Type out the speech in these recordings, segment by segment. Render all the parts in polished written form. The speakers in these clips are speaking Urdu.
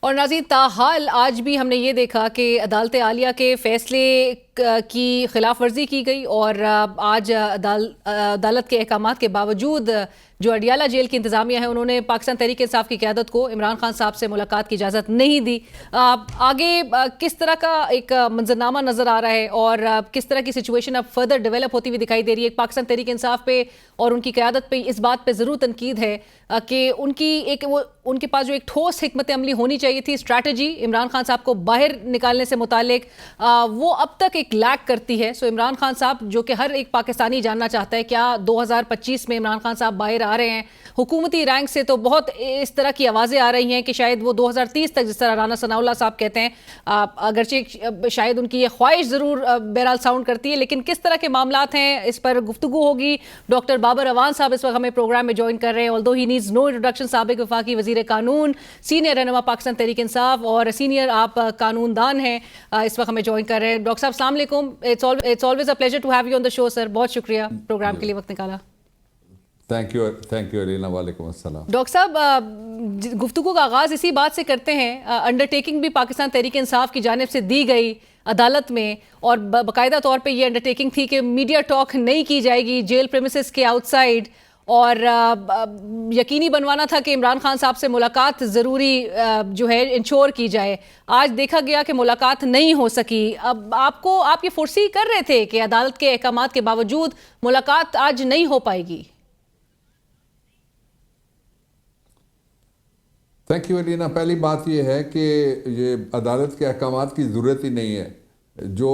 اور ناظرین تاحال آج بھی ہم نے یہ دیکھا کہ عدالت عالیہ کے فیصلے کی خلاف ورزی کی گئی اور آج عدالت کے احکامات کے باوجود جو اڈیالہ جیل کی انتظامیہ ہے انہوں نے پاکستان تحریک انصاف کی قیادت کو عمران خان صاحب سے ملاقات کی اجازت نہیں دی۔ آگے کس طرح کا ایک منظرنامہ نظر آ رہا ہے اور کس طرح کی سچویشن اب فردر ڈیولپ ہوتی ہوئی دکھائی دے رہی ہے؟ پاکستان تحریک انصاف پہ اور ان کی قیادت پہ اس بات پہ ضرور تنقید ہے کہ ان کے پاس جو ایک ٹھوس حکمت عملی ہونی چاہیے تھی، اسٹریٹجی عمران خان صاحب کو باہر نکالنے سے متعلق وہ اب تک ایک لیک کرتی ہے۔ عمران خان صاحب جو کہ ہر ایک پاکستانی جاننا چاہتا ہے کیا 2025 میں عمران خان صاحب باہر آ رہے ہیں؟ حکومتی رینک سے تو بہت اس طرح کی آوازیں آ رہی ہیں کہ شاید وہ 2030 تک، جس طرح رانا ثناء اللہ صاحب کہتے ہیں، اگرچہ شاید ان کی یہ خواہش ضرور بہرحال ساؤنڈ کرتی ہے، لیکن کس طرح کے معاملات ہیں اس پر گفتگو ہوگی۔ ڈاکٹر بابر اوان صاحب اس وقت ہمیں پروگرام میں جوائن کر رہے ہیں، although he needs no introduction، سابق وفاقی وزیر قانون، سینئر رہنما پاکستان تحریک انصاف اور سینئر آپ قانون دان ہیں، اس وقت ہمیں جوائن کر رہے ہیں۔ ڈاکٹر صاحب السلام علیکم، it's always a pleasure to have you on the show sir، بہت شکریہ پروگرام کے لیے وقت نکالا۔ تھینک یو علینا، وعلیکم السلام۔ ڈاکٹر صاحب گفتگو کا آغاز اسی بات سے کرتے ہیں، انڈرٹیکنگ بھی پاکستان تحریک انصاف کی جانب سے دی گئی عدالت میں اور باقاعدہ طور پہ یہ انڈرٹیکنگ تھی کہ میڈیا ٹاک نہیں کی جائے گی جیل پریمیسز کے آؤٹ سائڈ، اور یقینی بنوانا تھا کہ عمران خان صاحب سے ملاقات ضروری جو ہے انشور کی جائے۔ آج دیکھا گیا کہ ملاقات نہیں ہو سکی۔ اب آپ یہ فورسی کر رہے تھے کہ عدالت کے احکامات کے باوجود ملاقات آج نہیں ہو پائے گی؟ تھینک یو علینا۔ پہلی بات یہ ہے کہ یہ عدالت کے احکامات کی ضرورت ہی نہیں ہے۔ جو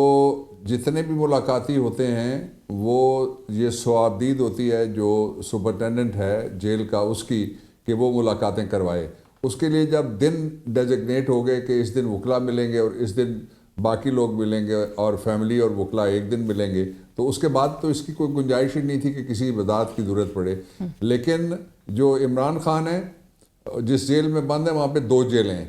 جتنے بھی ملاقاتی ہوتے ہیں وہ یہ ثوابدید ہوتی ہے جو سپرنٹینڈنٹ ہے جیل کا اس کی، کہ وہ ملاقاتیں کروائے۔ اس کے لیے جب دن ڈیزگنیٹ ہو گئے کہ اس دن وکلا ملیں گے اور اس دن باقی لوگ ملیں گے اور فیملی اور وکلا ایک دن ملیں گے، تو اس کے بعد تو اس کی کوئی گنجائش ہی نہیں تھی کہ کسی وضاحت کی ضرورت پڑے۔ لیکن جو عمران خان ہے جس جیل میں بند ہے وہاں پہ دو جیلیں ہیں۔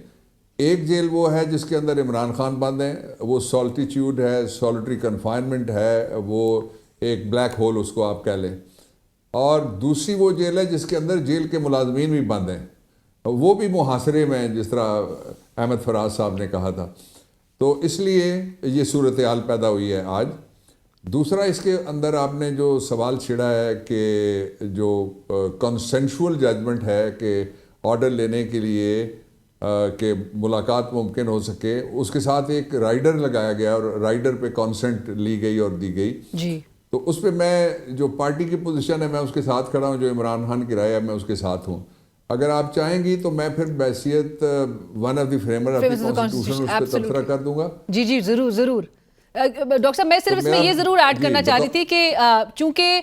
ایک جیل وہ ہے جس کے اندر عمران خان بند ہیں، وہ سالٹیچیوڈ ہے، سالٹری کنفائنمنٹ ہے، وہ ایک بلیک ہول اس کو آپ کہہ لیں۔ اور دوسری وہ جیل ہے جس کے اندر جیل کے ملازمین بھی بند ہیں، وہ بھی محاصرے میں ہیں، جس طرح احمد فراز صاحب نے کہا تھا۔ تو اس لیے یہ صورتحال پیدا ہوئی ہے آج۔ دوسرا اس کے اندر آپ نے جو سوال چھڑا ہے کہ جو کنسنشول ججمنٹ ہے کہ آرڈر لینے کے لیے کہ ملاقات ممکن ہو سکے، اس کے ساتھ ایک رائڈر لگایا گیا اور رائڈر پہ کانسنٹ لی گئی اور دی گئی جی۔ تو اس پہ میں جو پارٹی کی پوزیشن ہے میں اس کے ساتھ کھڑا ہوں، جو عمران خان کی رائے ہے میں اس کے ساتھ ہوں۔ اگر آپ چاہیں گی تو میں پھر بحیثیت one of the framer of the constitution اس پہ تبصرہ کر دوں گا۔ جی جی ضرور ضرور۔ ڈاکٹر صاحب میں صرف اس میں یہ ضرور ایڈ کرنا چاہ رہی تھی کہ چونکہ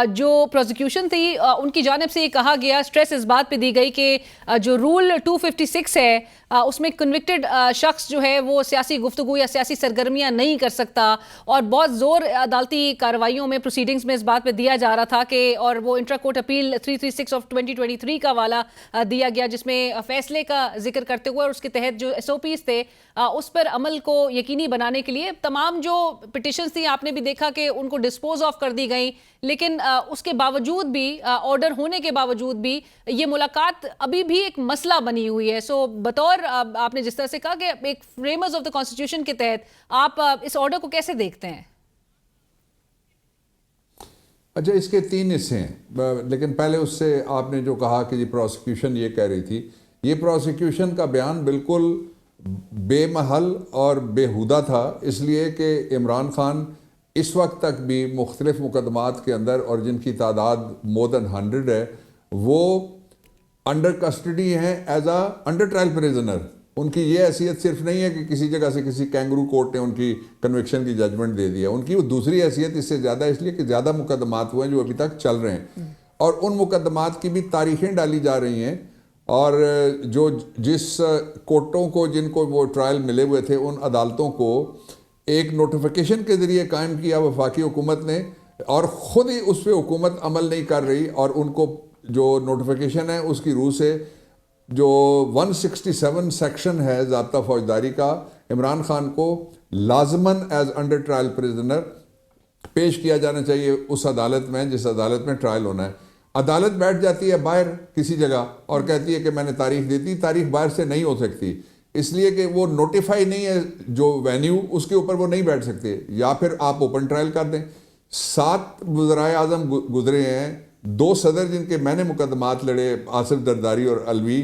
جو پروزیکیوشن تھی ان کی جانب سے یہ کہا گیا، اسٹریس اس بات پہ دی گئی کہ جو رول 256 ہے اس میں کنوکٹڈ شخص جو ہے وہ سیاسی گفتگو یا سیاسی سرگرمیاں نہیں کر سکتا، اور بہت زور عدالتی کارروائیوں میں پروسیڈنگز میں اس بات پہ دیا جا رہا تھا کہ، اور وہ انٹرا کورٹ اپیل 336 آف 2023 کا والا دیا گیا جس میں فیصلے کا ذکر کرتے ہوئے اور اس کے تحت جو SOPs تھے اس پر عمل کو یقینی بنانے کے لیے تمام جو پٹیشنز تھیں آپ نے بھی دیکھا کہ ان کو ڈسپوز آف کر دی گئیں، لیکن اس کے باوجود بھی، آرڈر ہونے کے باوجود بھی یہ ملاقات ابھی بھی ایک مسئلہ بنی ہوئی ہے۔ سو بطور آپ نے جس طرح سے کہا کہ ایک فریمرز آف دا کانسٹیٹیوشن کے تحت آپ اس آرڈر کو کیسے دیکھتے ہیں؟ اچھا، اس کے 3 حصے ہیں، لیکن پہلے اس سے آپ نے جو کہا کہ یہ پروسیکیوشن یہ کہہ رہی تھی، یہ پروسیکیوشن کا بیان بالکل بے محل اور بےہودہ تھا، اس لیے کہ عمران خان اس وقت تک بھی مختلف مقدمات کے اندر، اور جن کی تعداد more than 100 ہے، وہ انڈر کسٹڈی ہیں as a under trial prisoner. ان کی یہ حیثیت صرف نہیں ہے کہ کسی جگہ سے کسی کینگرو کورٹ نے ان کی کنوکشن کی ججمنٹ دے دی ہے، ان کی وہ دوسری حیثیت اس سے زیادہ، اس لیے کہ زیادہ مقدمات ہوئے ہیں جو ابھی تک چل رہے ہیں، اور ان مقدمات کی بھی تاریخیں ڈالی جا رہی ہیں، اور جو جس کورٹوں کو جن کو وہ ٹرائل ملے ہوئے تھے ان عدالتوں کو ایک نوٹیفیکیشن کے ذریعے قائم کیا وفاقی حکومت نے، اور خود ہی اس پہ حکومت عمل نہیں کر رہی، اور ان کو جو نوٹیفیکیشن ہے اس کی روح سے جو 167 سیکشن ہے ضابطہ فوجداری کا، عمران خان کو لازماً ایز انڈر ٹرائل پریزنر پیش کیا جانا چاہیے اس عدالت میں جس عدالت میں ٹرائل ہونا ہے۔ عدالت بیٹھ جاتی ہے باہر کسی جگہ اور کہتی ہے کہ میں نے تاریخ دی تھی، تاریخ باہر سے نہیں ہو سکتی، اس لیے کہ وہ نوٹیفائی نہیں ہے جو وینیو، اس کے اوپر وہ نہیں بیٹھ سکتے، یا پھر آپ اوپن ٹرائل کر دیں۔ 7 وزرائے اعظم گزرے ہیں، 2 صدر جن کے میں نے مقدمات لڑے، آصف زرداری اور علوی،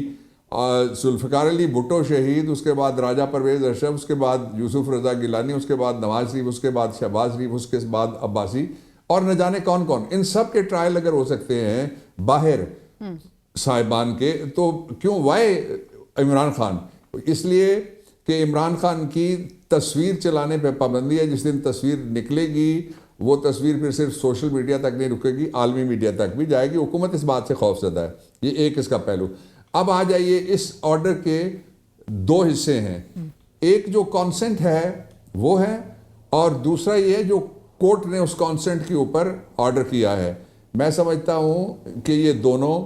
ذوالفقار علی بھٹو شہید، اس کے بعد راجہ پرویز اشرف، اس کے بعد یوسف رضا گیلانی، اس کے بعد نواز شریف، اس کے بعد شہباز شریف، اس کے بعد عباسی، اور نہ جانے کون کون۔ ان سب کے ٹرائل اگر ہو سکتے ہیں باہر صاحبان کے، تو کیوں وائے عمران خان؟ اس لیے کہ عمران خان کی تصویر چلانے پہ پابندی ہے۔ جس دن تصویر نکلے گی وہ تصویر پھر صرف سوشل میڈیا تک نہیں رکے گی، عالمی میڈیا تک بھی جائے گی۔ حکومت اس بات سے خوف زدہ ہے، یہ ایک اس کا پہلو۔ اب آ جائیے، اس آرڈر کے 2 حصے ہیں، ایک جو کانسنٹ ہے وہ ہے، اور دوسرا یہ جو کورٹ نے اس کانسنٹ کے اوپر آرڈر کیا ہے۔ میں سمجھتا ہوں کہ یہ دونوں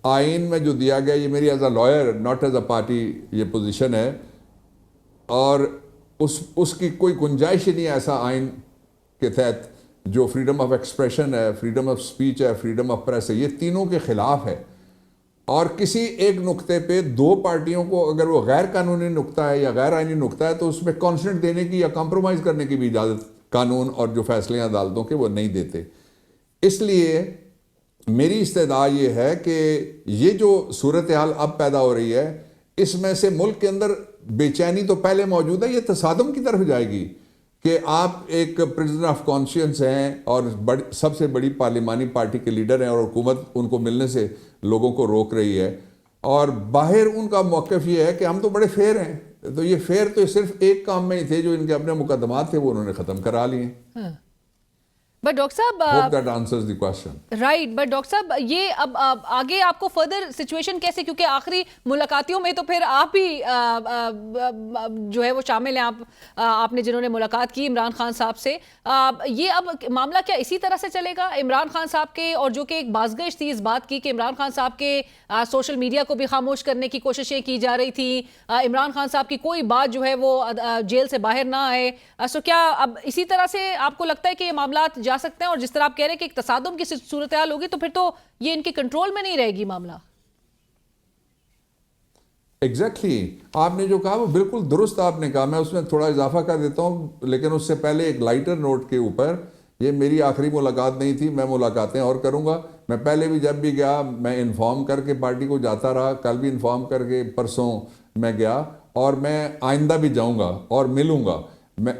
آئین میں جو دیا گیا، یہ merely as a lawyer not as a party یہ پوزیشن ہے، اور اس کی کوئی گنجائش ہی نہیں ہے ایسا آئین کے تحت جو فریڈم آف ایکسپریشن ہے، فریڈم آف سپیچ ہے، فریڈم آف پریس ہے، یہ تینوں کے خلاف ہے۔ اور کسی ایک نقطے پہ 2 پارٹیوں کو اگر وہ غیر قانونی نقطہ ہے یا غیر آئینی نقطہ ہے تو اس میں کانسنٹ دینے کی یا کمپرومائز کرنے کی بھی اجازت قانون اور جو فیصلے ہیں عدالتوں کے وہ نہیں دیتے۔ اس لیے میری استدعا یہ ہے کہ یہ جو صورتحال اب پیدا ہو رہی ہے، اس میں سے ملک کے اندر بے چینی تو پہلے موجود ہے، یہ تصادم کی طرف جائے گی کہ آپ ایک پرزنر آف کانشینس ہیں اور سب سے بڑی پارلیمانی پارٹی کے لیڈر ہیں، اور حکومت ان کو ملنے سے لوگوں کو روک رہی ہے، اور باہر ان کا موقف یہ ہے کہ ہم تو بڑے فیئر ہیں۔ تو یہ فیئر تو صرف ایک کام میں ہی تھے، جو ان کے اپنے مقدمات تھے وہ انہوں نے ختم کرا لیے۔ بٹ ڈاکٹر صاحب hope that answers the question. Right, but doctor صاحب یہ اب آگے آپ کو فردر سچویشن کیسے، کیونکہ آخری ملاقاتیوں میں تو پھر آپ ہی جو ہے وہ شامل ہیں، آپ نے جنہوں نے ملاقات کی عمران خان صاحب سے، یہ اب معاملہ کیا اسی طرح سے چلے گا عمران خان صاحب کے؟ اور جو کہ ایک بازگشت تھی اس بات کی کہ عمران خان صاحب کے سوشل میڈیا کو بھی خاموش کرنے کی کوششیں کی جا رہی تھی، عمران خان صاحب کی کوئی بات جو ہے وہ جیل سے باہر نہ آئے، سو کیا اب اسی طرح سے آپ کو لگتا ہے کہ یہ معاملات جا سکتے ہیں؟ اور جس طرح آپ کہہ رہے ہیں کہ ایک تصادم کی صورتحال ہوگی تو پھر تو یہ ان کے کنٹرول میں نہیں رہے گی معاملہ۔ ایگزیکٹلی، آپ نے جو کہا وہ بالکل درست آپ نے کہا، میں اس میں تھوڑا اضافہ کر دیتا ہوں، لیکن اس سے پہلے ایک لائٹر نوٹ کے اوپر، یہ میری آخری ملاقات نہیں تھی، میں ملاقاتیں اور کروں گا۔ میں پہلے بھی جب بھی گیا میں انفارم کر کے پارٹی کو جاتا رہا، کل بھی انفارم کر کے پرسوں میں گیا، اور میں آئندہ بھی جاؤں گا اور ملوں گا۔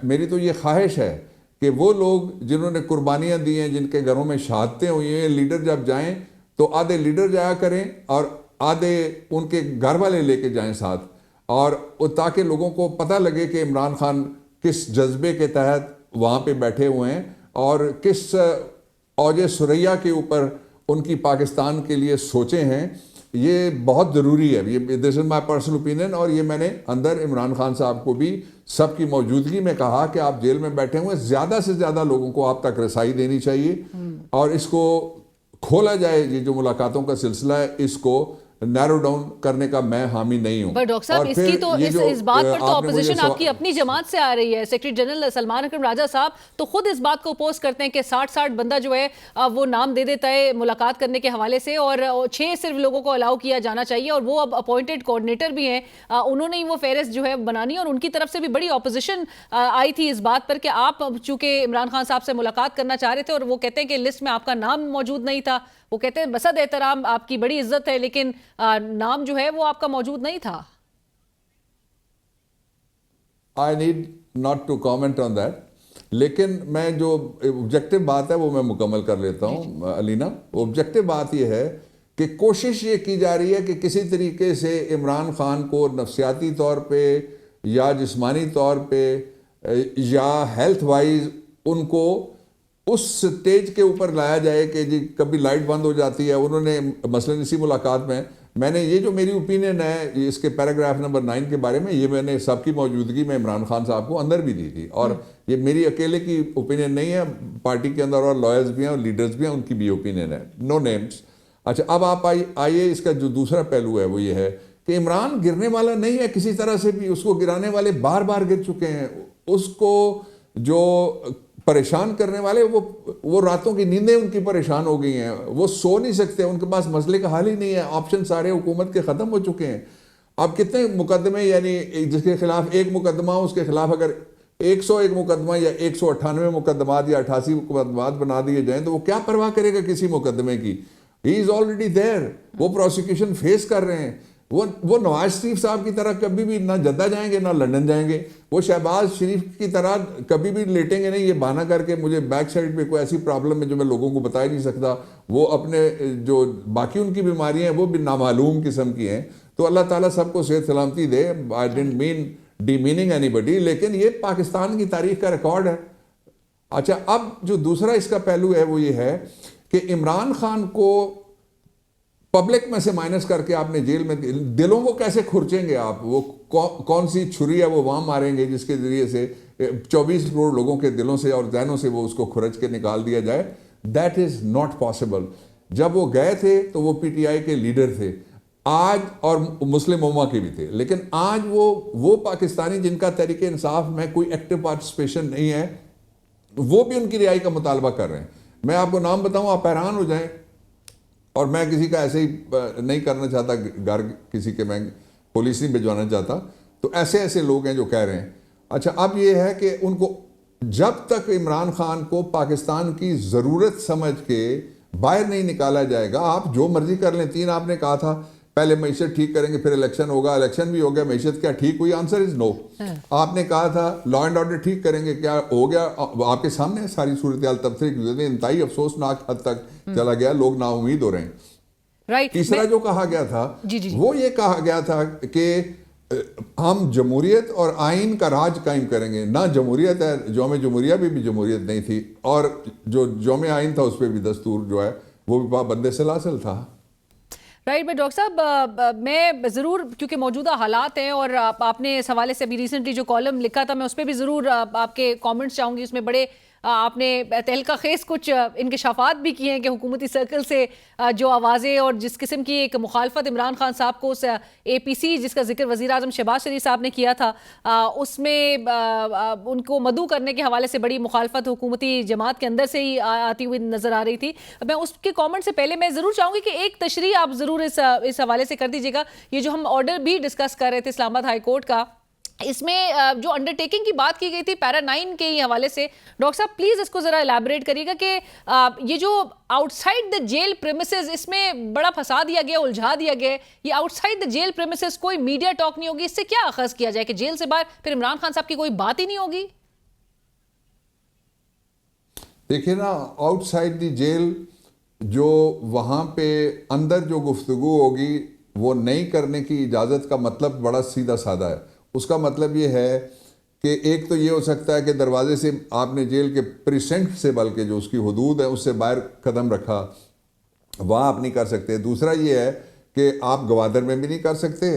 میری تو یہ خواہش ہے کہ وہ لوگ جنہوں نے قربانیاں دی ہیں، جن کے گھروں میں شہادتیں ہوئی ہیں، لیڈر جب جائیں تو آدھے لیڈر جایا کریں اور آدھے ان کے گھر والے لے کے جائیں ساتھ، اور تاکہ لوگوں کو پتہ لگے کہ عمران خان کس جذبے کے تحت وہاں پہ بیٹھے ہوئے ہیں اور کس اوج ثریا کے اوپر ان کی پاکستان کے لیے سوچیں ہیں۔ یہ بہت ضروری ہے، یہ دس از مائی پرسنل اوپینین، اور یہ میں نے اندر عمران خان صاحب کو بھی سب کی موجودگی میں کہا کہ آپ جیل میں بیٹھے ہوئے، زیادہ سے زیادہ لوگوں کو آپ تک رسائی دینی چاہیے، اور اس کو کھولا جائے۔ یہ جو ملاقاتوں کا سلسلہ ہے اس کو نیرو ڈاؤن کرنے کا میں حامی نہیں ہوں۔ بٹ ڈاکٹر صاحب اس کی تو اس بات پر تو اپوزیشن آپ کی اپنی جماعت سے آ رہی ہے، سیکرٹری جنرل سلمان اکرم راجہ صاحب تو خود اس بات کو اپوز کرتے ہیں کہ 60 بندہ جو ہے وہ نام دے دیتا ہے ملاقات کرنے کے حوالے سے، اور 6 صرف لوگوں کو الاؤ کیا جانا چاہیے، اور وہ اب اپوائنٹڈ کوآرڈینیٹر بھی ہیں، انہوں نے وہ فہرست جو ہے بنانی، اور ان کی طرف سے بھی بڑی اپوزیشن آئی تھی اس بات پر کہ آپ چونکہ عمران خان صاحب سے ملاقات کرنا چاہ رہے تھے، اور وہ کہتے ہیں کہ لسٹ میں آپ کا نام موجود نہیں تھا، وہ کہتے ہیں بصد احترام آپ کی بڑی عزت ہے لیکن نام جو ہے وہ آپ کا موجود نہیں تھا۔ I need not to comment on that، لیکن میں جو آبجیکٹو بات ہے وہ میں مکمل کر لیتا ہوں علینا۔ آبجیکٹو بات یہ ہے کہ کوشش یہ کی جا رہی ہے کہ کسی طریقے سے عمران خان کو نفسیاتی طور پہ یا جسمانی طور پہ یا ہیلتھ وائز ان کو اس سٹیج کے اوپر لایا جائے کہ جی کبھی لائٹ بند ہو جاتی ہے۔ انہوں نے مثلاً اسی ملاقات میں نے یہ جو میری اوپینین ہے اس کے پیراگراف نمبر 9 کے بارے میں، یہ میں نے سب کی موجودگی میں عمران خان صاحب کو اندر بھی دی تھی، اور یہ میری اکیلے کی اوپینین نہیں ہے، پارٹی کے اندر اور لائرز بھی ہیں اور لیڈرز بھی ہیں، ان کی بھی اوپینین ہے، نو نیمز۔ اچھا، اب آپ آئیے، اس کا جو دوسرا پہلو ہے وہ یہ ہے کہ عمران گرنے والا نہیں ہے کسی طرح سے بھی، اس کو گرانے والے بار بار گر چکے ہیں، اس کو جو پریشان کرنے والے وہ راتوں کی نیندیں ان کی پریشان ہو گئی ہیں، وہ سو نہیں سکتے، ان کے پاس مسئلے کا حل ہی نہیں ہے، آپشن سارے حکومت کے ختم ہو چکے ہیں، اب کتنے مقدمے, یعنی جس کے خلاف ایک مقدمہ ہو اس کے خلاف اگر 101 مقدمہ یا 198 مقدمات یا 88 مقدمات بنا دیے جائیں تو وہ کیا پرواہ کرے گا کسی مقدمے کی؟ ہی از آلریڈی دیر, وہ پروسیکیوشن فیس کر رہے ہیں. وہ نواز شریف صاحب کی طرح کبھی بھی نہ جدہ جائیں گے نہ لندن جائیں گے, وہ شہباز شریف کی طرح کبھی بھی لیٹیں گے نہیں یہ بہانہ کر کے مجھے بیک سائڈ پہ کوئی ایسی پرابلم ہے جو میں لوگوں کو بتا ہی نہیں سکتا. وہ اپنے جو باقی ان کی بیماریاں ہیں وہ بھی نامعلوم قسم کی ہیں. تو اللہ تعالیٰ سب کو صحت سلامتی دے. I didn't mean demeaning anybody, لیکن یہ پاکستان کی تاریخ کا ریکارڈ ہے. اچھا, اب جو دوسرا اس کا پہلو ہے وہ یہ ہے کہ عمران خان کو پبلک میں سے مائنس کر کے آپ نے جیل میں, دلوں کو کیسے کھرچیں گے آپ؟ وہ کون سی چھری ہے وہ وہاں ماریں گے جس کے ذریعے سے 24 کروڑ لوگوں کے دلوں سے اور ذہنوں سے وہ اس کو کھرچ کے نکال دیا جائے؟ That is not possible. جب وہ گئے تھے تو وہ پی ٹی آئی کے لیڈر تھے, آج, اور مسلم امہ کے بھی تھے, لیکن آج وہ پاکستانی جن کا تحریک انصاف میں کوئی ایکٹیو پارٹیسپیشن نہیں ہے وہ بھی ان کی رہائی کا مطالبہ کر رہے ہیں. میں آپ کو نام بتاؤں آپ حیران ہو جائیں, اور میں کسی کا ایسے ہی نہیں کرنا چاہتا, گھر کسی کے میں پولیس نہیں بھجوانا چاہتا, تو ایسے لوگ ہیں جو کہہ رہے ہیں. اچھا, اب یہ ہے کہ ان کو جب تک عمران خان کو پاکستان کی ضرورت سمجھ کے باہر نہیں نکالا جائے گا, آپ جو مرضی کر لیں. 3 آپ نے کہا تھا پہلے معیشت ٹھیک کریں گے پھر الیکشن ہوگا, الیکشن بھی ہو گیا, معیشت کیا ٹھیک ہوئی؟ آنسر از نو. آپ نے کہا تھا لا اینڈ آرڈر ٹھیک کریں گے, کیا ہو گیا؟ آپ کے سامنے ساری صورتحال تبصرے کی انتہائی افسوسناک حد تک چلا گیا, لوگ نا امید ہو رہے ہیں. تیسرا جو کہا گیا تھا وہ یہ کہا گیا تھا کہ ہم جمہوریت اور آئین کا راج قائم کریں گے. نہ جمہوریت ہے, یوم جمہوریہ بھی جمہوریت نہیں تھی, اور جو یوم آئین تھا اس پہ بھی دستور جو ہے وہ بھی پابند سلاسل تھا. رائٹ. میں ڈاکٹر صاحب میں ضرور, کیونکہ موجودہ حالات ہیں اور آپ نے اس حوالے سے ابھی ریسنٹلی جو کالم لکھا تھا میں اس پہ بھی ضرور آپ کے کامنٹس چاہوں گی. اس میں بڑے آپ نے تہلکہ خیز کچھ انکشافات بھی کیے ہیں کہ حکومتی سرکل سے جو آوازیں اور جس قسم کی ایک مخالفت عمران خان صاحب کو اے پی سی جس کا ذکر وزیر اعظم شہباز شریف صاحب نے کیا تھا, اس میں ان کو مدعو کرنے کے حوالے سے بڑی مخالفت حکومتی جماعت کے اندر سے ہی آتی ہوئی نظر آ رہی تھی. میں اس کے کامنٹ سے پہلے میں ضرور چاہوں گی کہ ایک تشریح آپ ضرور اس حوالے سے کر دیجیے گا. یہ جو ہم آرڈر بھی ڈسکس کر رہے تھے اسلام آباد ہائی کورٹ کا, اس میں جو انڈرٹیکنگ کی بات کی گئی تھی پیرا 9 کے ہی حوالے سے, ڈاکٹر صاحب پلیز اس کو ذرا الیبوریٹ کریے گا کہ یہ جو outside the jail premises اس میں بڑا پھنسا دیا گیا, الجھا دیا گیا. یہ outside the jail premises کوئی میڈیا ٹاک نہیں ہوگی, اس سے کیا اخذ کیا جائے کہ جیل سے باہر پھر عمران خان صاحب کی کوئی بات ہی نہیں ہوگی؟ دیکھیں نا, آؤٹ سائڈ دی جیل جو وہاں پہ اندر جو گفتگو ہوگی وہ نہیں کرنے کی اجازت کا مطلب بڑا سیدھا سادہ ہے. اس کا مطلب یہ ہے کہ ایک تو یہ ہو سکتا ہے کہ دروازے سے آپ نے جیل کے پریسنٹ سے, بلکہ جو اس کی حدود ہے اس سے باہر قدم رکھا, وہاں آپ نہیں کر سکتے. دوسرا یہ ہے کہ آپ گوادر میں بھی نہیں کر سکتے,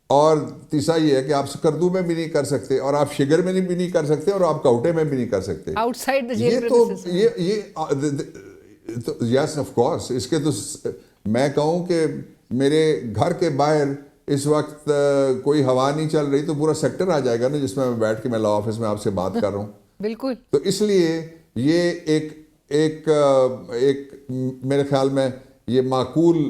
اور تیسرا یہ ہے کہ آپ سکردو میں بھی نہیں کر سکتے, اور آپ شگر میں بھی نہیں کر سکتے, اور آپ کوٹے میں بھی نہیں کر سکتے. آؤٹ سائڈ دا جیل تو یس آف کورس. اس کے تو میں کہوں کہ میرے گھر کے باہر اس وقت کوئی ہوا نہیں چل رہی تو پورا سیکٹر آ جائے گا نا جس میں بیٹھ کے میں لا آفس میں آپ سے بات کر رہا ہوں. بالکل. تو اس لیے یہ ایک میرے خیال میں یہ معقول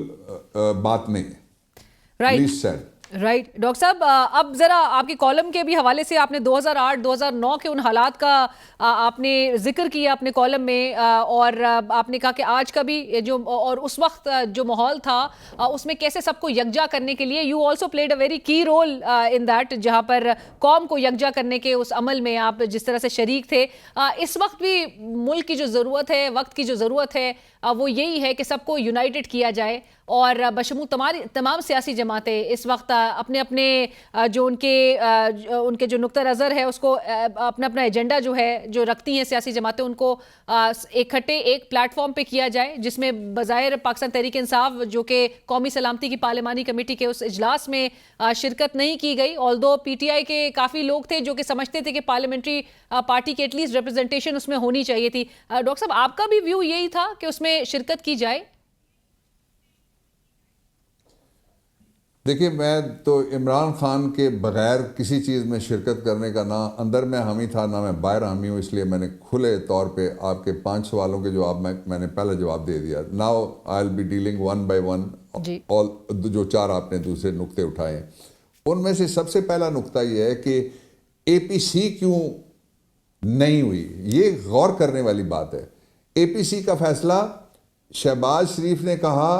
بات نہیں ہے. List sad. رائٹ. ڈاکٹر صاحب اب ذرا آپ کے کالم کے بھی حوالے سے آپ نے 2008-2009 کے ان حالات کا آپ نے ذکر کیا اپنے کالم میں, اور آپ نے کہا کہ آج کا بھی جو اور اس وقت جو ماحول تھا اس میں کیسے سب کو یکجا کرنے کے لیے you also played a very key role in that, جہاں پر قوم کو یکجا کرنے کے اس عمل میں آپ جس طرح سے شریک تھے. اس وقت بھی ملک کی جو ضرورت ہے, وقت کی جو ضرورت ہے وہ یہی ہے کہ سب کو یونائٹڈ کیا جائے, اور بشمول تمام سیاسی جماعتیں اس وقت اپنے اپنے جو ان کے جو نقطہ نظر ہے اس کو اپنا اپنا ایجنڈا جو ہے جو رکھتی ہیں سیاسی جماعتیں, ان کو اکٹھے ایک پلیٹ فارم پہ کیا جائے, جس میں بظاہر پاکستان تحریک انصاف جو کہ قومی سلامتی کی پارلیمانی کمیٹی کے اس اجلاس میں شرکت نہیں کی گئی, آلدو پی ٹی آئی کے کافی لوگ تھے جو کہ سمجھتے تھے کہ پارلیمنٹری پارٹی کی ایٹ لیسٹ ریپرزنٹیشن اس میں ہونی چاہیے تھی. ڈاکٹر صاحب آپ کا بھی ویو یہی تھا کہ اس میں شرکت کی جائے؟ دیکھیے, میں تو عمران خان کے بغیر کسی چیز میں شرکت کرنے کا نہ اندر میں حامی تھا نہ میں باہر حامی ہوں, اس لیے میں نے کھلے طور پہ آپ کے 5 سوالوں کے جواب میں نے پہلے جواب دے دیا. Now I will be dealing one by one all جو 4 آپ نے دوسرے نقطے اٹھائے ہیں. ان میں سے سب سے پہلا نقطہ یہ ہے کہ اے پی سی کیوں نہیں ہوئی. یہ غور کرنے والی بات ہے. اے پی سی کا فیصلہ شہباز شریف نے کہا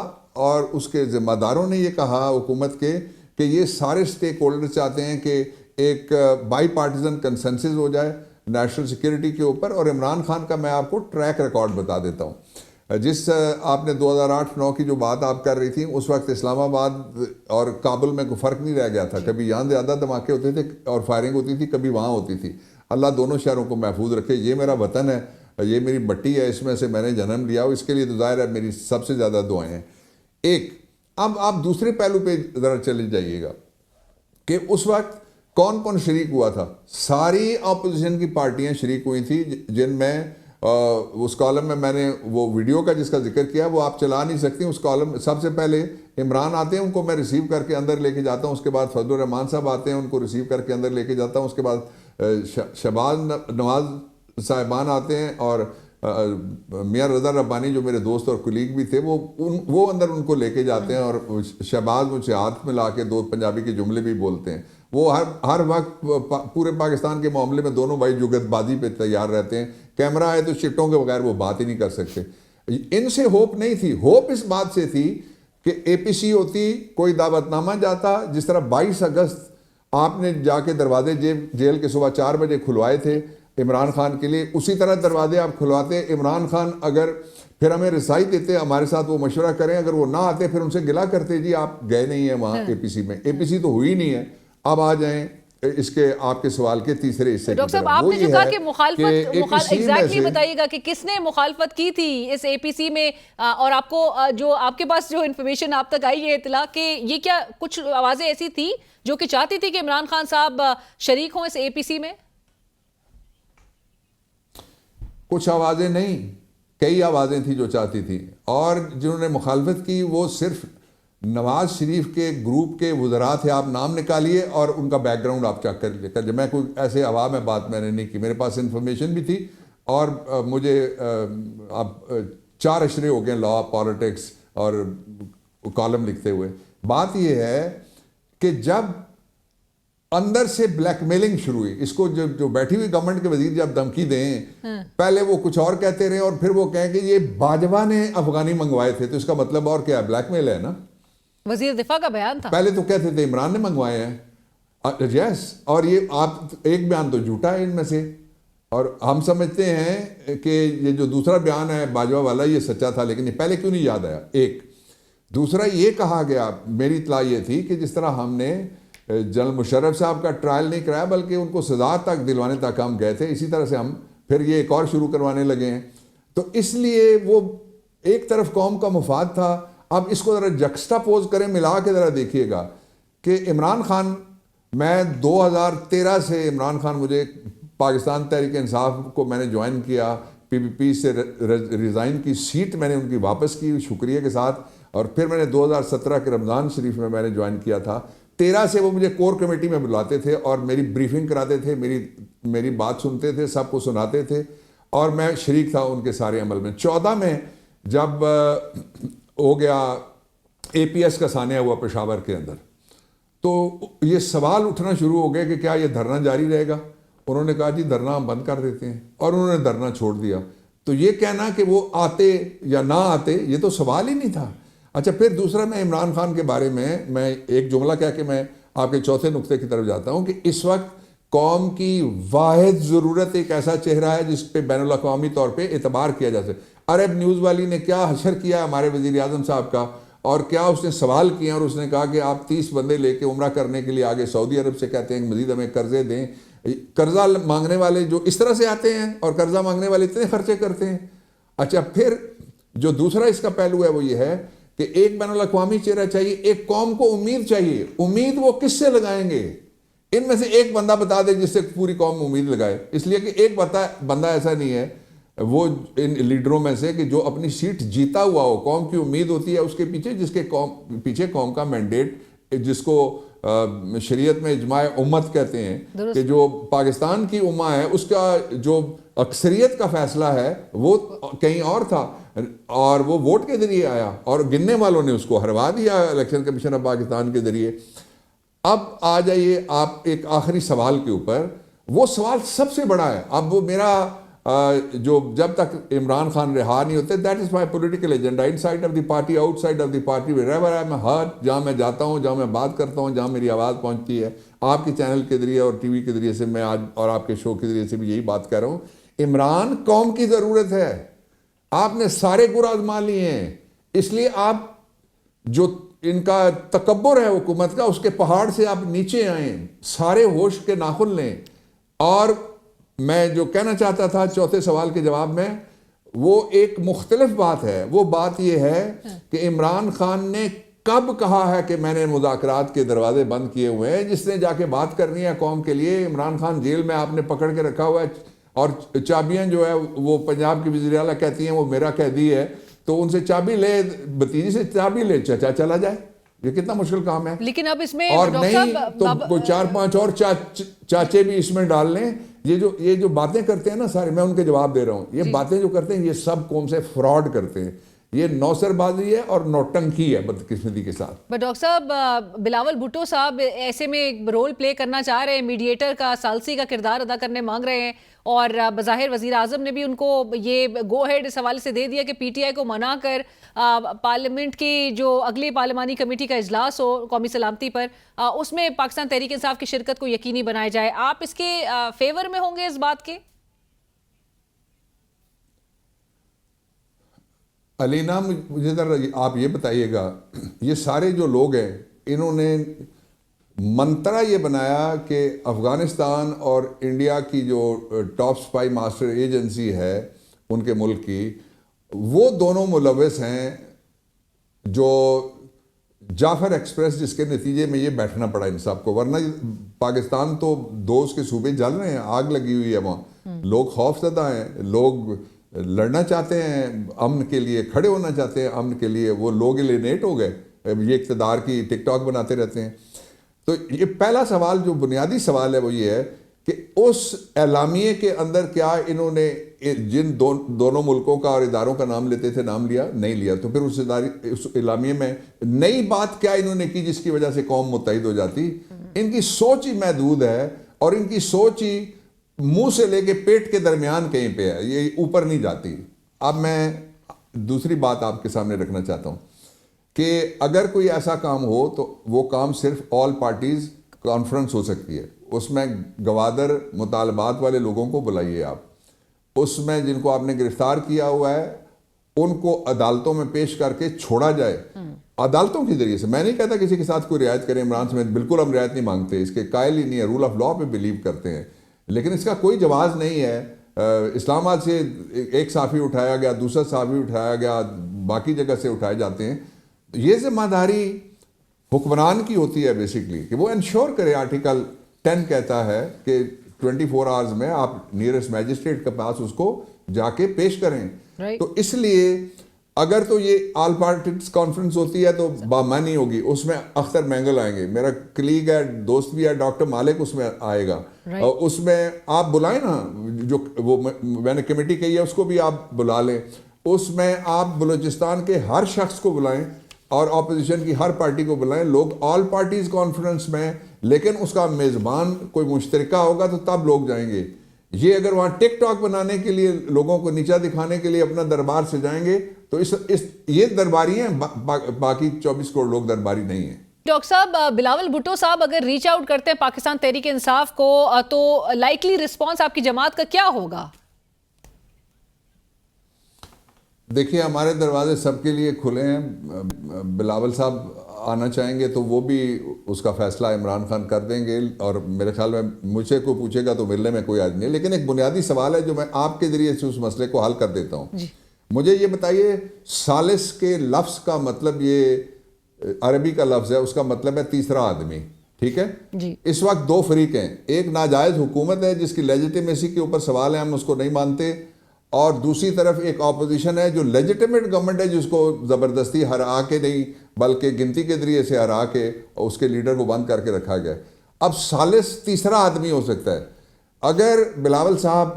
اور اس کے ذمہ داروں نے یہ کہا حکومت کے کہ یہ سارے سٹیک ہولڈر چاہتے ہیں کہ ایک بائی پارٹیزن کنسنسس ہو جائے نیشنل سیکیورٹی کے اوپر. اور عمران خان کا میں آپ کو ٹریک ریکارڈ بتا دیتا ہوں. جس آپ نے 2008-9 کی جو بات آپ کر رہی تھی, اس وقت اسلام آباد اور کابل میں کوئی فرق نہیں رہ گیا تھا. کبھی یہاں زیادہ دھماکے ہوتے تھے اور فائرنگ ہوتی تھی, کبھی وہاں ہوتی تھی. اللہ دونوں شہروں کو محفوظ رکھے. یہ میرا وطن ہے, یہ میری مٹی ہے, اس میں سے میں نے جنم لیا, اس کے لیے تو ظاہر ہے میری سب سے زیادہ دعائیں ہیں. ایک اب آپ دوسرے پہلو پہ ذرا چلے جائیے گا کہ اس وقت کون کون شریک ہوا تھا. ساری اپوزیشن کی پارٹیاں شریک ہوئی تھیں, جن میں اس کالم میں نے وہ ویڈیو کا جس کا ذکر کیا وہ آپ چلا نہیں سکتی. اس کالم سب سے پہلے عمران آتے ہیں, ان کو میں ریسیو کر کے اندر لے کے جاتا ہوں. اس کے بعد فضل الرحمان صاحب آتے ہیں, ان کو ریسیو کر کے اندر لے کے جاتا ہوں. اس کے بعد شہباز نواز صاحبان آتے ہیں اور میاں رضا ربانی جو میرے دوست اور کولیگ بھی تھے وہ اندر ان کو لے کے جاتے ہیں. اور شہباز مجھ سے ہاتھ ملا کے دو پنجابی کے جملے بھی بولتے ہیں. وہ ہر وقت پورے پاکستان کے معاملے میں دونوں بھائی جگت بازی پہ تیار رہتے ہیں. کیمرہ ہے تو چٹوں کے بغیر وہ بات ہی نہیں کر سکتے. ان سے ہوپ نہیں تھی. ہوپ اس بات سے تھی کہ اے پی سی ہوتی, کوئی دعوت نامہ جاتا. جس طرح 22 اگست آپ نے جا کے دروازے جیل کے صبح 4 بجے کھلوائے تھے عمران خان کے لیے, اسی طرح دروازے آپ کھلواتے. عمران خان اگر پھر ہمیں رسائی دیتے, ہمارے ساتھ وہ مشورہ کریں, اگر وہ نہ آتے پھر ان سے گلا کرتے جی آپ گئے نہیں ہیں وہاں اے پی سی میں. اے پی سی تو ہوئی نہیں ہے. اب آ جائیں اس کے آپ کے سوال کے تیسرے حصے کی طرف. ڈاکٹر صاحب آپ نے جو کہا کہ مخالفت ایگزیکٹلی بتائیے گا کہ کس نے مخالفت کی تھی اس اے پی سی میں, اور آپ کو جو آپ کے پاس جو انفارمیشن آپ تک آئی ہے اطلاع کہ یہ کیا کچھ آوازیں ایسی تھی جو کہ چاہتی تھی کہ عمران خان صاحب شریک ہوں اس اے پی سی میں؟ کچھ آوازیں نہیں, کئی آوازیں تھیں جو چاہتی تھی, اور جنہوں نے مخالفت کی وہ صرف نواز شریف کے گروپ کے وزراء تھے. آپ نام نکالیے اور ان کا بیک گراؤنڈ آپ چیک کر لیں. میں کوئی ایسے عوام میں بات میں نے نہیں کی, میرے پاس انفارمیشن بھی تھی اور مجھے اب 4 اشرے ہو گئے لا پالیٹکس اور کالم لکھتے ہوئے. بات یہ ہے کہ جب اندر سے بلیک میلنگ شروع ہوئی, اس کو جو بیٹھی ہوئی گورنمنٹ کے وزیر جب دھمکی دیں, پہلے وہ کچھ اور کہتے رہے اور پھر وہ کہیں کہ یہ باجوہ نے افغانی منگوائے تھے, تو اس کا مطلب اور کیا ہے؟ بلیک میل ہے نا. وزیر دفاع کا بیان تھا. پہلے تو کہتے تھے عمران نے منگوائے ہیں. یس, اور یہ آپ ایک بیان تو جھوٹا ہے ان میں سے, اور ہم سمجھتے ہیں کہ یہ جو دوسرا بیان ہے باجوہ والا یہ سچا تھا, لیکن یہ پہلے کیوں نہیں یاد آیا؟ ایک دوسرا یہ کہا گیا, میری اطلاع یہ تھی کہ جس طرح ہم نے جنرل مشرف صاحب کا ٹرائل نہیں کرایا بلکہ ان کو سزا تک دلوانے تک ہم گئے تھے, اسی طرح سے ہم پھر یہ ایک اور شروع کروانے لگے ہیں. تو اس لیے وہ ایک طرف قوم کا مفاد تھا. اب اس کو ذرا جکسٹا پوز کریں, ملا کے ذرا دیکھیے گا کہ عمران خان, میں 2013 سے عمران خان مجھے پاکستان تحریک انصاف کو میں نے جوائن کیا, پی پی پی سے ریزائن کی, سیٹ میں نے ان کی واپس کی شکریہ کے ساتھ, اور پھر میں نے 2017 کے رمضان شریف میں نے جوائن کیا تھا. 13 سے وہ مجھے کور کمیٹی میں بلاتے تھے اور میری بریفنگ کراتے تھے, میری بات سنتے تھے, سب کو سناتے تھے, اور میں شریک تھا ان کے سارے عمل میں. 14 میں جب ہو گیا اے پی ایس کا سانحہ ہوا پشاور کے اندر, تو یہ سوال اٹھنا شروع ہو گئے کہ کیا یہ دھرنا جاری رہے گا. انہوں نے کہا جی دھرنا ہم بند کر دیتے ہیں, اور انہوں نے دھرنا چھوڑ دیا. تو یہ کہنا کہ وہ آتے یا نہ آتے یہ تو سوال ہی نہیں تھا. اچھا, پھر دوسرا میں عمران خان کے بارے میں ایک جملہ کہہ کے میں آپ کے چوتھے نقطے کی طرف جاتا ہوں کہ اس وقت قوم کی واحد ضرورت ایک ایسا چہرہ ہے جس پہ بین الاقوامی طور پہ اعتبار کیا جا سکے. عرب نیوز والی نے کیا حشر کیا ہمارے وزیر اعظم صاحب کا, اور کیا اس نے سوال کیا, اور اس نے کہا کہ آپ 30 بندے لے کے عمرہ کرنے کے لیے آگے سعودی عرب سے کہتے ہیں کہ مزید ہمیں قرضے دیں. قرضہ مانگنے والے جو اس طرح سے آتے ہیں اور قرضہ مانگنے والے اتنے خرچے کرتے ہیں. اچھا, پھر جو دوسرا اس کا پہلو ہے وہ یہ ہے کہ ایک بین الاقوامی چہرہ چاہیے, ایک قوم کو امید چاہیے. امید وہ کس سے لگائیں گے؟ ان میں سے ایک بندہ بتا دے جس سے پوری قوم امید لگائے. اس لیے کہ ایک بندہ ایسا نہیں ہے وہ ان لیڈروں میں سے کہ جو اپنی سیٹ جیتا ہوا ہو. قوم کی امید ہوتی ہے اس کے پیچھے جس کے پیچھے قوم کا مینڈیٹ, جس کو شریعت میں اجماع امت کہتے ہیں, کہ جو پاکستان کی امہ ہے اس کا جو اکثریت کا فیصلہ ہے وہ کہیں اور تھا, اور وہ ووٹ کے ذریعے آیا, اور گننے والوں نے اس کو ہروا دیا الیکشن کمیشن آف پاکستان کے ذریعے. اب آ جائیے آپ ایک آخری سوال کے اوپر. وہ سوال سب سے بڑا ہے. اب وہ میرا جو جب تک عمران خان رہا نہیں ہوتے, that is my political agenda, in side of the party, out side of the party, wherever I am, ہر جہاں میں جاتا ہوں, جہاں میں بات کرتا ہوں, جہاں میری آواز پہنچتی ہے, آپ کے چینل کے ذریعے اور ٹی وی کے ذریعے سے میں آج, اور آپ کے شو کے ذریعے سے بھی یہی بات کر رہا ہوں, عمران قوم کی ضرورت ہے. آپ نے سارے گر آزما لیے ہیں, اس لیے آپ جو ان کا تکبر ہے حکومت کا, اس کے پہاڑ سے آپ نیچے آئیں, سارے ہوش کے ناخن لیں. اور میں جو کہنا چاہتا تھا چوتھے سوال کے جواب میں, وہ ایک مختلف بات ہے. وہ بات یہ ہے کہ عمران خان نے کب کہا ہے کہ میں نے مذاکرات کے دروازے بند کیے ہوئے ہیں. جس نے جا کے بات کرنی ہے قوم کے لیے, عمران خان جیل میں آپ نے پکڑ کے رکھا ہوا ہے, اور چابیاں جو ہے وہ پنجاب کی وزیر اعلیٰ کہتی ہیں وہ میرا قیدی ہے, تو ان سے چابی لے, بھتیجی سے چابی لے, چچا چلا جائے. یہ کتنا مشکل کام ہے. لیکن اب اس میں اور نہیں تو کوئی 4-5 اور چاچے بھی اس میں ڈال لیں. یہ جو باتیں کرتے ہیں نا سارے, میں ان کے جواب دے رہا ہوں, یہ باتیں جو کرتے ہیں یہ سب قوم سے فراڈ کرتے ہیں. یہ نوسر بازی ہے اور نوٹنکی ہے بدقسمتی کے ساتھ. بٹ ڈاکٹر صاحب, بلاول بھٹو صاحب ایسے میں ایک رول پلے کرنا چاہ رہے ہیں, میڈیٹر کا, ثالثی کا کردار ادا کرنے مانگ رہے ہیں, اور بظاہر وزیر اعظم نے بھی ان کو یہ گو ہیڈ اس حوالے سے دے دیا کہ پی ٹی آئی کو منا کر پارلیمنٹ کی جو اگلی پارلیمانی کمیٹی کا اجلاس ہو قومی سلامتی پر, اس میں پاکستان تحریک انصاف کی شرکت کو یقینی بنایا جائے. آپ اس کے فیور میں ہوں گے اس بات کے؟ علینا, مجھے ذرا آپ یہ بتائیے گا, یہ سارے جو لوگ ہیں انہوں نے منترا یہ بنایا کہ افغانستان اور انڈیا کی جو ٹاپ سپائی ماسٹر ایجنسی ہے ان کے ملک کی, وہ دونوں ملوث ہیں جو جعفر ایکسپریس, جس کے نتیجے میں یہ بیٹھنا پڑا ان سب کو. ورنہ پاکستان تو دوست کے صوبے جل رہے ہیں, آگ لگی ہوئی ہے وہاں, لوگ خوف زدہ ہیں, لوگ لڑنا چاہتے ہیں, امن کے لیے کھڑے ہونا چاہتے ہیں, امن کے لیے. وہ لوگ الینیٹ ہو گئے, یہ اقتدار کی ٹک ٹاک بناتے رہتے ہیں. تو یہ پہلا سوال جو بنیادی سوال ہے وہ یہ ہے کہ اس اعلامیے کے اندر کیا انہوں نے جن دونوں ملکوں کا اور اداروں کا نام لیتے تھے نام لیا؟ نہیں لیا. تو پھر اس اعلامیے میں نئی بات کیا انہوں نے کی جس کی وجہ سے قوم متحد ہو جاتی؟ ان کی سوچ ہی محدود ہے, اور ان کی سوچ ہی منہ سے لے کے پیٹ کے درمیان کہیں پہ ہے, یہ اوپر نہیں جاتی. اب میں دوسری بات آپ کے سامنے رکھنا چاہتا ہوں کہ اگر کوئی ایسا کام ہو تو وہ کام صرف آل پارٹیز کانفرنس ہو سکتی ہے. اس میں گوادر مطالبات والے لوگوں کو بلائیے آپ, اس میں جن کو آپ نے گرفتار کیا ہوا ہے ان کو عدالتوں میں پیش کر کے چھوڑا جائے عدالتوں کے ذریعے سے. میں نہیں کہتا کسی کے ساتھ کوئی رعایت کریں, عمران سمیت بالکل ہم رعایت نہیں مانگتے, اس کے قائل ہی نہیں ہے, رول آف لا پہ بلیو کرتے ہیں, لیکن اس کا کوئی جواز نہیں ہے. اسلام آباد سے ایک صحافی اٹھایا گیا, دوسرا صحافی اٹھایا گیا, باقی جگہ سے اٹھائے جاتے ہیں. یہ ذمہ داری حکمران کی ہوتی ہے بیسیکلی کہ وہ انشور کرے. آرٹیکل 10 کہتا ہے کہ 24 آورز میں آپ نیئرسٹ میجسٹریٹ کے پاس اس کو جا کے پیش کریں. تو اس لیے اگر تو یہ آل پارٹیز کانفرنس ہوتی ہے تو بامانی ہوگی, اس میں اختر مینگل آئیں گے, میرا کلیگ ہے, دوست بھی ہے, ڈاکٹر مالک اس میں آئے گا, اس میں آپ بلائیں نا, جو وہ میں نے کمیٹی کہی ہے اس کو بھی آپ بلا لیں. اس میں آپ بلوچستان کے ہر شخص کو بلائیں اور اپوزیشن کی ہر پارٹی کو بلائیں, لوگ آل پارٹیز کانفرنس میں, لیکن اس کا میزبان کوئی مشترکہ ہوگا تو تب لوگ جائیں گے. یہ اگر وہاں ٹک ٹاک بنانے کے لیے, لوگوں کو نیچا دکھانے کے لیے اپنا دربار سے جائیں گے تو یہ درباری ہیں, باقی 24 کروڑ لوگ درباری نہیں ہیں. ڈاکٹر صاحب, بلاول بھٹو صاحب اگر ریچ آؤٹ کرتے ہیں پاکستان تحریک انصاف کو تو لائکلی رسپانس آپ کی جماعت کا کیا ہوگا؟ دیکھیے ہمارے دروازے سب کے لیے کھلے ہیں. بلاول صاحب آنا چاہیں گے تو وہ بھی اس کا فیصلہ عمران خان کر دیں گے, اور میرے خیال میں مجھ سے کوئی پوچھے گا تو ملنے میں کوئی حرج نہیں. لیکن ایک بنیادی سوال ہے جو میں آپ کے ذریعے سے اس مسئلے کو حل کر دیتا ہوں. مجھے یہ بتائیے, ثالث کے لفظ کا مطلب, یہ عربی کا لفظ ہے, اس کا مطلب ہے تیسرا آدمی, ٹھیک ہے؟ اس وقت دو فریق ہیں, ایک ناجائز حکومت ہے جس کی لیجیٹیمیسی کے اوپر سوال ہے, ہم اس کو نہیں مانتے, اور دوسری طرف ایک اپوزیشن ہے جو لیجیٹیمیٹ گورنمنٹ ہے جس کو زبردستی ہرا کے نہیں بلکہ گنتی کے ذریعے سے ہرا کے اس کے لیڈر کو بند کر کے رکھا گیا. اب ثالث تیسرا آدمی ہو سکتا ہے. اگر بلاول صاحب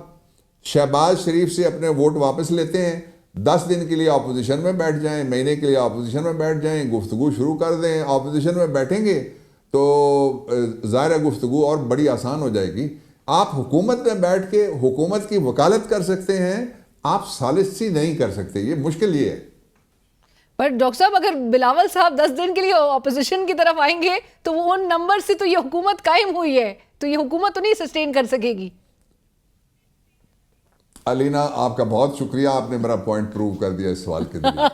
شہباز شریف سے اپنے ووٹ واپس لیتے ہیں, 10 دن کے لیے اپوزیشن میں بیٹھ جائیں, مہینے کے لیے اپوزیشن میں بیٹھ جائیں, گفتگو شروع کر دیں, اپوزیشن میں بیٹھیں گے تو ظاہر گفتگو اور بڑی آسان ہو جائے گی. آپ حکومت میں بیٹھ کے حکومت کی وکالت کر سکتے ہیں, آپ ثالثی نہیں کر سکتے. یہ مشکل یہ ہے. پر ڈاکٹر صاحب اگر بلاول صاحب 10 دن کے لیے اپوزیشن کی طرف آئیں گے تو وہ ان نمبر سے تو یہ حکومت قائم ہوئی ہے, تو یہ حکومت تو نہیں سسٹین کر سکے گی. علینا آپ کا بہت شکریہ, آپ نے میرا پوائنٹ پروو کر دیا اس سوال کے ذریعے.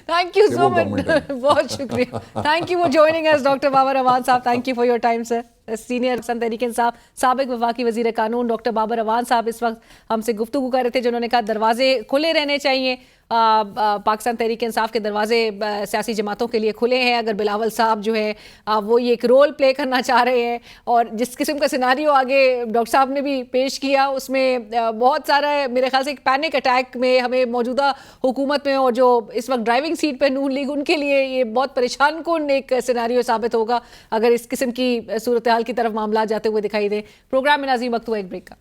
تھینک یو سو مچ, بہت شکریہ. تھینک یو فار جوائننگ اس ڈاکٹر بابر اعوان صاحب. Thank you for your time sir. Senior Pakistan Tehreek Insaf سابق وفاقی وزیر قانون ڈاکٹر بابر اعوان صاحب اس وقت ہم سے گفتگو کر رہے تھے, جنہوں نے کہا دروازے کھلے رہنے چاہیے. پاکستان تحریک انصاف کے دروازے سیاسی جماعتوں کے لیے کھلے ہیں. اگر بلاول صاحب جو ہے وہ یہ ایک رول پلے کرنا چاہ رہے ہیں, اور جس قسم کا سیناریو آگے ڈاکٹر صاحب نے بھی پیش کیا اس میں بہت سارا ہے. میرے خیال سے ایک پینک اٹیک میں ہمیں موجودہ حکومت میں اور جو اس وقت ڈرائیونگ سیٹ پہ نون لیگ, ان کے لیے یہ بہت پریشان کن ایک سیناریو ثابت ہوگا اگر اس قسم کی صورتحال کی طرف معاملات جاتے ہوئے دکھائی دیں. پروگرام میں ناظرین وقت ہوا ایک بریک کا.